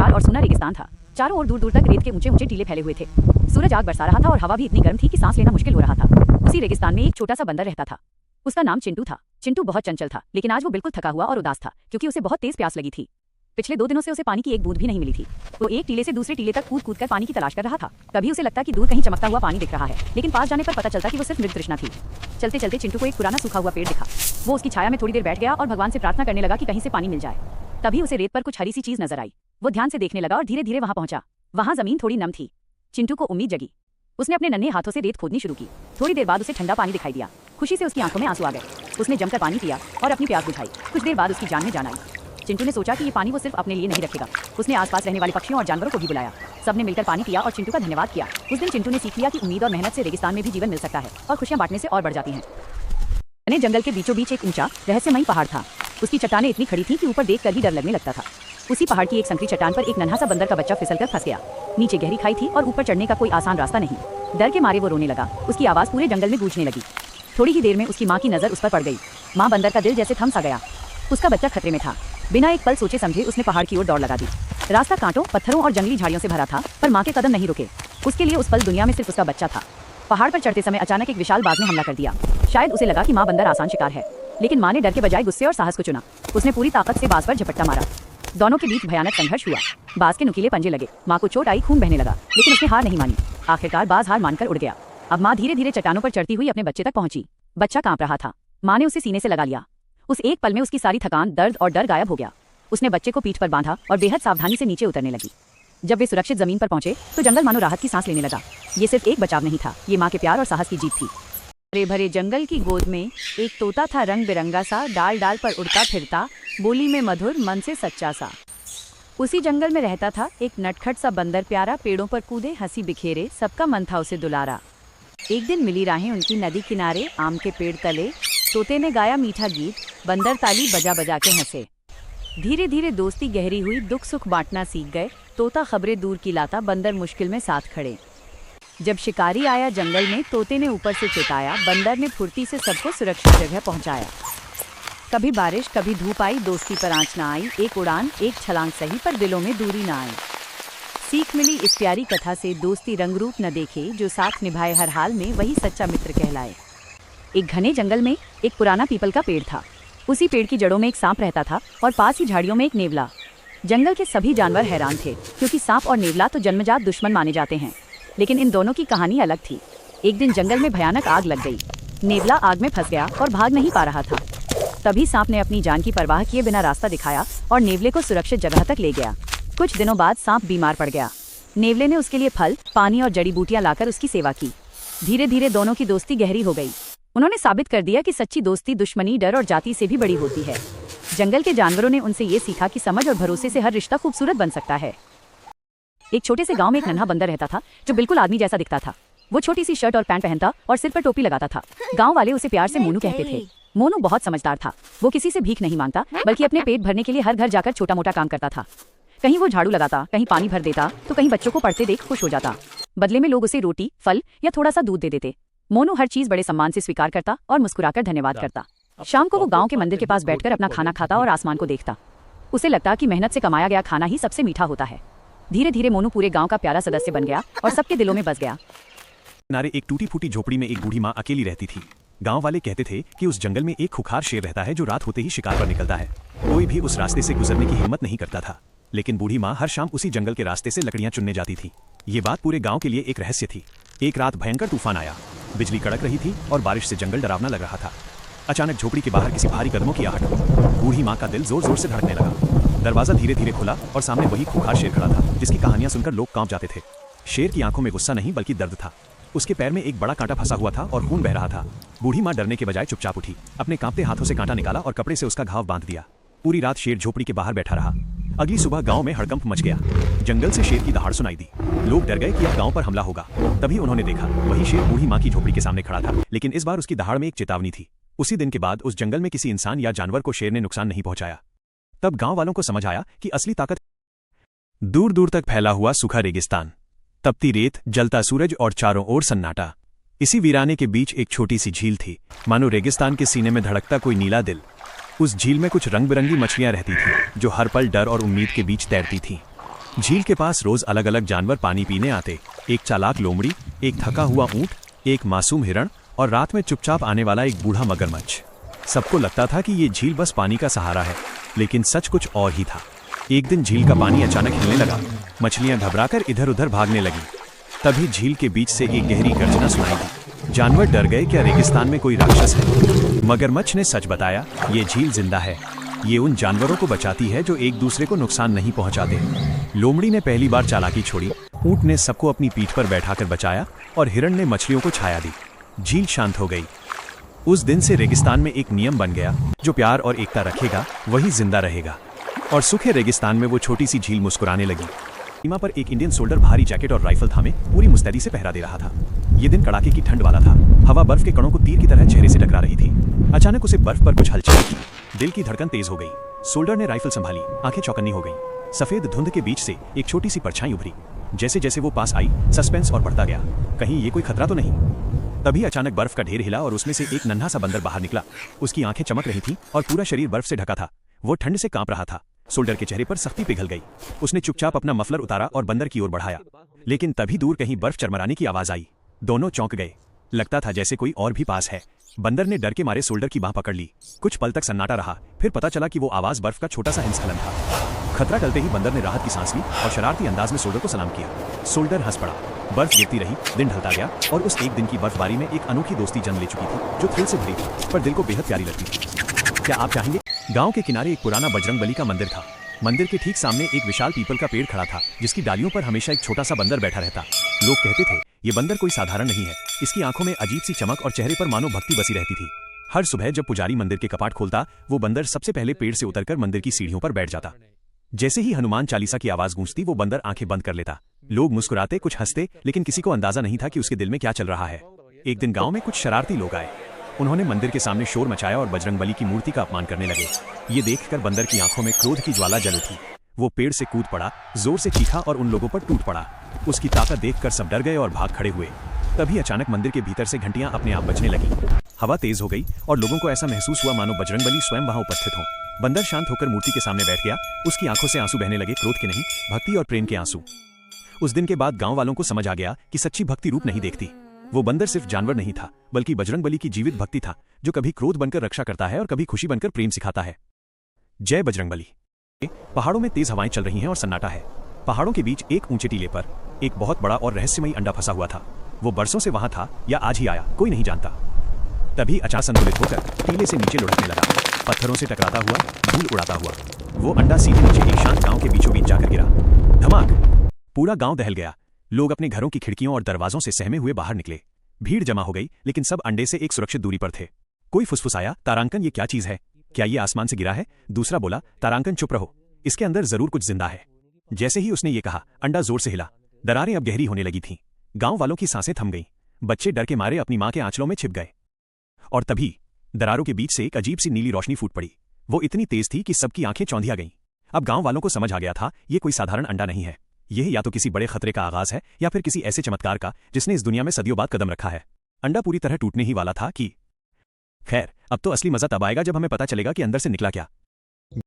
विशाल और सूना रेगिस्तान था। चारों ओर दूर दूर तक रेत के ऊंचे ऊंचे टीले फैले हुए थे। सूरज आग बरसा रहा था और हवा भी इतनी गर्म थी कि सांस लेना मुश्किल हो रहा था। उसी रेगिस्तान में एक छोटा सा बंदर रहता था। उसका नाम चिंटू था। चिंटू बहुत चंचल था, लेकिन आज वो बिल्कुल थका हुआ और उदास था, क्योंकि उसे बहुत तेज प्यास लगी थी। पिछले 2 दिनों से उसे पानी की एक बूंद भी नहीं मिली थी। वो एक टीले से दूसरे टीले तक कूद कूद कर पानी की तलाश कर रहा था। कभी उसे लगता कि दूर कहीं चमकता हुआ पानी दिख रहा है, लेकिन पास जाने पर पता चलता कि वो सिर्फ मृग तृष्णा थी। चलते चलते चिंटू को एक पुराना सूखा हुआ पेड़ दिखा। वो उसकी छाया में थोड़ी देर बैठ गया और भगवान से प्रार्थना करने लगा कि कहीं से पानी मिल जाए। तभी उसे रेत पर कुछ हरी सी चीज नजर आई। वो ध्यान से देखने लगा और धीरे धीरे वहां पहुंचा। वहां जमीन थोड़ी नम थी। चिंटू को उम्मीद जगी। उसने अपने नन्हे हाथों से रेत खोदनी शुरू की। थोड़ी देर बाद उसे ठंडा पानी दिखाई दिया। खुशी से उसकी आंखों में आंसू आ गए। उसने जमकर पानी पिया और अपनी प्यास बुझाई। कुछ देर बाद उसकी जान में जान आई। चिंटू ने सोचा कि ये पानी वो सिर्फ अपने लिए नहीं रखेगा। उसने आसपास रहने वाले पक्षियों और जानवरों को भी बुलाया। सबने मिलकर पानी पिया और चिंटू का धन्यवाद किया। उस दिन चिंटू ने सीख लिया कि उम्मीद और मेहनत से रेगिस्तान में भी जीवन मिल सकता है और खुशियां बांटने से और बढ़ जाती हैं। घने जंगल के बीचों बीच एक ऊंचा रहस्यमयी पहाड़ था। उसकी चट्टानें इतनी खड़ी थी कि ऊपर देखकर ही डर लगने लगता था। उसी पहाड़ की एक संकरी चट्टान पर एक नन्हा सा बंदर का बच्चा फिसलकर फंस गया। नीचे गहरी खाई थी और ऊपर चढ़ने का कोई आसान रास्ता नहीं। डर के मारे वो रोने लगा। उसकी आवाज पूरे जंगल में गूंजने लगी। थोड़ी ही देर में उसकी माँ की नजर उस पर पड़ गई। माँ बंदर का दिल जैसे थम सा गया। उसका बच्चा खतरे में था। बिना एक पल सोचे समझे उसने पहाड़ की ओर दौड़ लगा दी। रास्ता कांटों, पत्थरों और जंगली झाड़ियों से भरा था, पर माँ के कदम नहीं रुके। उसके लिए उस पल दुनिया में सिर्फ उसका बच्चा था। पहाड़ पर चढ़ते समय अचानक एक विशाल बाज ने हमला कर दिया। शायद उसे लगा कि माँ बंदर आसान शिकार है, लेकिन माँ ने डर के बजाय गुस्से और साहस को चुना। उसने पूरी ताकत से बाज पर झपट्टा मारा। दोनों के बीच भयानक संघर्ष हुआ। बाज के नुकीले पंजे लगे। माँ को चोट आई, खून बहने लगा, लेकिन उसने हार नहीं मानी। आखिरकार बाज हार मानकर उड़ गया। अब माँ धीरे धीरे चट्टानों पर चढ़ती हुई अपने बच्चे तक पहुंची। बच्चा कांप रहा था। माँ ने उसे सीने से लगा लिया। उस एक पल में उसकी सारी थकान, दर्द और डर गायब हो गया। उसने बच्चे को पीठ पर बांधा और बेहद सावधानी से नीचे उतरने लगी। जब वे सुरक्षित जमीन पर पहुंचे तो जंगल मानो राहत की सांस लेने लगा। ये सिर्फ एक बचाव नहीं था, ये माँ के प्यार और साहस की जीत थी। हरे भरे जंगल की गोद में एक तोता था, रंग बिरंगा सा, डाल डाल पर उड़ता फिरता, बोली में मधुर, मन से सच्चा सा। उसी जंगल में रहता था एक नटखट सा बंदर प्यारा, पेड़ों पर कूदे, हंसी बिखेरे, सबका मन था उसे दुलारा। एक दिन मिली राहें उनकी नदी किनारे, आम के पेड़ तले, तोते ने गाया मीठा गीत, बंदर ताली बजा बजा के हंसे। धीरे धीरे दोस्ती गहरी हुई, दुख सुख बांटना सीख गए। तोता खबरें दूर की लाता, बंदर मुश्किल में साथ खड़े। जब शिकारी आया जंगल में, तोते ने ऊपर से चिताया, बंदर ने फुर्ती से सबको सुरक्षित जगह पहुंचाया। कभी बारिश कभी धूप आई, दोस्ती पर आंच ना आई। एक उड़ान एक छलांग सही, पर दिलों में दूरी ना आई। सीख मिली इस प्यारी कथा से, दोस्ती रंग रूप न देखे, जो साथ निभाए हर हाल में, वही सच्चा मित्र कहलाए। एक घने जंगल में एक पुराना पीपल का पेड़ था। उसी पेड़ की जड़ों में एक सांप रहता था और पास ही झाड़ियों में एक नेवला। जंगल के सभी जानवर हैरान थे, क्योंकि सांप और नेवला तो जन्मजात दुश्मन माने जाते हैं, लेकिन इन दोनों की कहानी अलग थी। एक दिन जंगल में भयानक आग लग गई। नेवला आग में फंस गया और भाग नहीं पा रहा था। तभी सांप ने अपनी जान की परवाह किए बिना रास्ता दिखाया और नेवले को सुरक्षित जगह तक ले गया। कुछ दिनों बाद सांप बीमार पड़ गया। नेवले ने उसके लिए फल, पानी और जड़ी बूटियां लाकर उसकी सेवा की। धीरे धीरे दोनों की दोस्ती गहरी हो गई। उन्होंने साबित कर दिया कि सच्ची दोस्ती दुश्मनी, डर और जाति से भी बड़ी होती है। जंगल के जानवरों ने उनसे ये सीखा कि समझ और भरोसे से हर रिश्ता खूबसूरत बन सकता है। एक छोटे से गांव में एक नन्हा बंदर रहता था, जो बिल्कुल आदमी जैसा दिखता था। वो छोटी सी शर्ट और पैंट पहनता और सिर पर टोपी लगाता था। गांव वाले उसे प्यार से मोनू कहते थे। मोनू बहुत समझदार था। वो किसी से भीख नहीं मांगता, बल्कि अपने पेट भरने के लिए हर घर जाकर छोटा मोटा काम करता था। कहीं वो झाड़ू लगाता, कहीं पानी भर देता, तो कहीं बच्चों को पढ़ते देख खुश हो जाता। बदले में लोग उसे रोटी, फल या थोड़ा सा दूध दे देते। मोनू हर चीज बड़े सम्मान से स्वीकार करता और मुस्कुराकर धन्यवाद करता। शाम को वो गांव के मंदिर के पास बैठकर अपना खाना खाता और आसमान को देखता। उसे लगता कि मेहनत से कमाया गया खाना ही सबसे मीठा होता है। धीरे धीरे मोनू पूरे गांव का प्यारा सदस्य बन गया और सबके दिलों में बस गया। किनारे एक टूटी फूटी झोपड़ी में एक बूढ़ी माँ अकेली रहती थी। गांव वाले कहते थे कि उस जंगल में एक खुखार शेर रहता है, जो रात होते ही शिकार पर निकलता है। कोई भी उस रास्ते से गुजरने की हिम्मत नहीं करता था, लेकिन बूढ़ी माँ हर शाम उसी जंगल के रास्ते से लकड़ियां चुनने जाती थी। ये बात पूरे गांव के लिए एक रहस्य थी। एक रात भयंकर तूफान आया, बिजली कड़क रही थी और बारिश से जंगल डरावना लग रहा था। अचानक झोपड़ी के बाहर किसी भारी कदमों की आहट हुई। बूढ़ी माँ का दिल जोर जोर से धड़कने लगा। दरवाजा धीरे धीरे खुला और सामने वही खुखार शेर खड़ा था, जिसकी कहानियां सुनकर लोग कांप जाते थे। शेर की आंखों में गुस्सा नहीं बल्कि दर्द था। उसके पैर में एक बड़ा कांटा फंसा हुआ था और खून बह रहा था। बूढ़ी माँ डरने के बजाय चुपचाप उठी, अपने कांपते हाथों से कांटा निकाला और कपड़े से उसका घाव बांध दिया। पूरी रात शेर झोपड़ी के बाहर बैठा रहा। अगली सुबह गांव में हड़कंप मच गया। जंगल से शेर की दहाड़ सुनाई दी। लोग डर गए कि अब गांव पर हमला होगा। तभी उन्होंने देखा, वही शेर बूढ़ी माँ की झोपड़ी के सामने खड़ा था, लेकिन इस बार उसकी दहाड़ में एक चेतावनी थी। उसी दिन के बाद उस जंगल में किसी इंसान या जानवर को शेर ने नुकसान नहीं पहुंचाया। तब गांव वालों को समझ आया कि असली ताकत दूर दूर तक फैला हुआ सूखा रेगिस्तान, तपती रेत, जलता सूरज और चारों ओर सन्नाटा। इसी वीराने के बीच एक छोटी सी झील थी, मानो रेगिस्तान के सीने में धड़कता कोई नीला दिल। उस झील में कुछ रंग बिरंगी मछलियां रहती थीं, जो हर पल डर और उम्मीद के बीच तैरती थीं। झील के पास रोज अलग अलग जानवर पानी पीने आते। एक चालाक लोमड़ी, एक थका हुआ ऊंट, एक मासूम हिरण और रात में चुपचाप आने वाला एक बूढ़ा मगरमच्छ। सबको लगता था कि ये झील बस पानी का सहारा है, लेकिन सच कुछ और ही था। एक दिन झील का पानी अचानक हिलने लगा। मछलियां घबराकर इधर उधर भागने लगी। तभी झील के बीच से एक गहरी गर्जना सुनाई दी। जानवर डर गए, क्या रेगिस्तान में कोई राक्षस है? मगरमच्छ ने सच बताया, ये झील जिंदा है। ये उन जानवरों को बचाती है जो एक दूसरे को नुकसान नहीं पहुंचाते। लोमड़ी ने पहली बार चालाकी छोड़ी। ऊंट ने सबको अपनी पीठ पर बैठाकर बचाया और हिरण ने मछलियों को छाया दी। झील शांत हो गई। उस दिन से रेगिस्तान में एक नियम बन गया, जो प्यार और एकता रखेगा वही जिंदा रहेगा। और सूखे रेगिस्तान में वो छोटी सी झील मुस्कुराने लगी। सीमा पर एक इंडियन सोल्डर भारी जैकेट और राइफल थामे पूरी मुस्तैदी से पहरा दे रहा था। ये दिन कड़ाके की ठंड वाला था। हवा बर्फ के कणों को तीर की तरह चेहरे से टकरा रही थी। अचानक उसे बर्फ पर कुछ हलचल की। दिल की धड़कन तेज हो गई। सोल्डर ने राइफल संभाली, आंखें चौकन्नी हो गईं। सफेद धुंध के बीच से एक छोटी सी परछाई उभरी। जैसे जैसे वो पास आई, सस्पेंस और बढ़ता गया। कहीं ये कोई खतरा तो नहीं? तभी अचानक बर्फ का ढेर हिला और उसमें से एक नन्हा सा बंदर बाहर निकला। उसकी आंखें चमक रही थीं और पूरा शरीर बर्फ से ढका था। वो ठंड से कांप रहा था। सोल्डर के चेहरे पर सख्ती पिघल गई। उसने चुपचाप अपना मफलर उतारा और बंदर की ओर बढ़ाया। लेकिन तभी दूर कहीं बर्फ चरमराने की आवाज आई। दोनों चौंक गए। लगता था जैसे कोई और भी पास है। बंदर ने डर के मारे सोल्डर की बांह पकड़ ली। कुछ पल तक सन्नाटा रहा, फिर पता चला कि वो आवाज बर्फ का छोटा सा हिमस्खलन था। खतरा टलते ही बंदर ने राहत की सांस ली और शरारती अंदाज में सोल्डर को सलाम किया। सोल्डर हंस पड़ा। बर्फ गिरती रही, दिन ढलता गया और उस एक दिन की बर्फबारी में एक अनोखी दोस्ती जन्म ले चुकी थी, जो थ्रिल से भरी थी पर दिल को बेहद प्यारी लगती थी। क्या आप चाहेंगे? गांव के किनारे एक पुराना बजरंगबली का मंदिर था। मंदिर के ठीक सामने एक विशाल पीपल का पेड़ खड़ा था, जिसकी डालियों पर हमेशा एक छोटा सा बंदर बैठा रहता। लोग कहते थे, ये बंदर कोई साधारण नहीं है। इसकी आंखों में अजीब सी चमक और चेहरे पर मानो भक्ति बसी रहती थी। हर सुबह जब पुजारी मंदिर के कपाट खोलता, वो बंदर सबसे पहले पेड़ से उतरकर मंदिर की सीढ़ियों पर बैठ जाता। जैसे ही हनुमान चालीसा की आवाज गूंजती, वो बंदर आंखें बंद कर लेता। लोग मुस्कुराते, कुछ हंसते, लेकिन किसी को अंदाजा नहीं था कि उसके दिल में क्या चल रहा है। एक दिन गांव में कुछ शरारती लोग आए। उन्होंने मंदिर के सामने शोर मचाया और बजरंगबली की मूर्ति का अपमान करने लगे। ये देखकर बंदर की आंखों में क्रोध की ज्वाला जल उठी। वो पेड़ से कूद पड़ा, जोर से चीखा और उन लोगों पर टूट पड़ा। उसकी ताकत देखकर सब डर गए और भाग खड़े हुए। तभी अचानक मंदिर के भीतर से घंटियां अपने आप बजने लगी। हवा तेज हो गई और लोगों को ऐसा महसूस हुआ मानो बजरंगबली स्वयं वहां उपस्थित हो। बंदर शांत होकर मूर्ति के सामने बैठ गया। उसकी आंखों से आंसू बहने लगे, क्रोध के नहीं, भक्ति और प्रेम के आंसू। उस दिन के बाद गांव वालों को समझ आ गया कि सच्ची भक्ति रूप नहीं देखती। वो बंदर सिर्फ जानवर नहीं था, बल्कि बजरंगबली की जीवित भक्ति था, जो कभी क्रोध बनकर रक्षा करता है और कभी खुशी बनकर प्रेम सिखाता है। जय बजरंगबली। पहाड़ों में तेज हवाएं चल रही हैं और सन्नाटा है। पहाड़ों के बीच एक ऊंचे टीले पर एक बहुत बड़ा और रहस्यमयी अंडा फंसा हुआ था। वो बरसों से वहां था या आज ही आया, कोई नहीं जानता। तभी अचानक संतुलित होकर टीले से नीचे लुढ़कने लगा, पत्थरों से टकराता हुआ, धूल उड़ाता हुआ। वो अंडा सीधे नीचे एक शांत गांव के बीचों बीच जाकर गिरा। धमाक! पूरा गांव दहल गया। लोग अपने घरों की खिड़कियों और दरवाजों से सहमे हुए बाहर निकले। भीड़ जमा हो गई, लेकिन सब अंडे से एक सुरक्षित दूरी पर थे। कोई फुसफुसाया, तारांकन, ये क्या चीज है? क्या ये आसमान से गिरा है? दूसरा बोला, तारांकन चुप रहो, इसके अंदर जरूर कुछ जिंदा है। जैसे ही उसने ये कहा, अंडा जोर से हिला। दरारें अब गहरी होने लगी थीं। गांव वालों की सांसें थम गईं। बच्चे डर के मारे अपनी मां के आंचलों में छिप गए। और तभी दरारों के बीच से एक अजीब सी नीली रोशनी फूट पड़ी। वो इतनी तेज थी कि सबकी आंखें चौंधिया गईं। अब गांव वालों को समझ आ गया था, ये कोई साधारण अंडा नहीं है। यह या तो किसी बड़े खतरे का आगाज है या फिर किसी ऐसे चमत्कार का जिसने इस दुनिया में सदियों बाद कदम रखा है। अंडा पूरी तरह टूटने ही वाला था कि खैर, अब तो असली मजा तब आएगा जब हमें पता चलेगा कि अंदर से निकला क्या।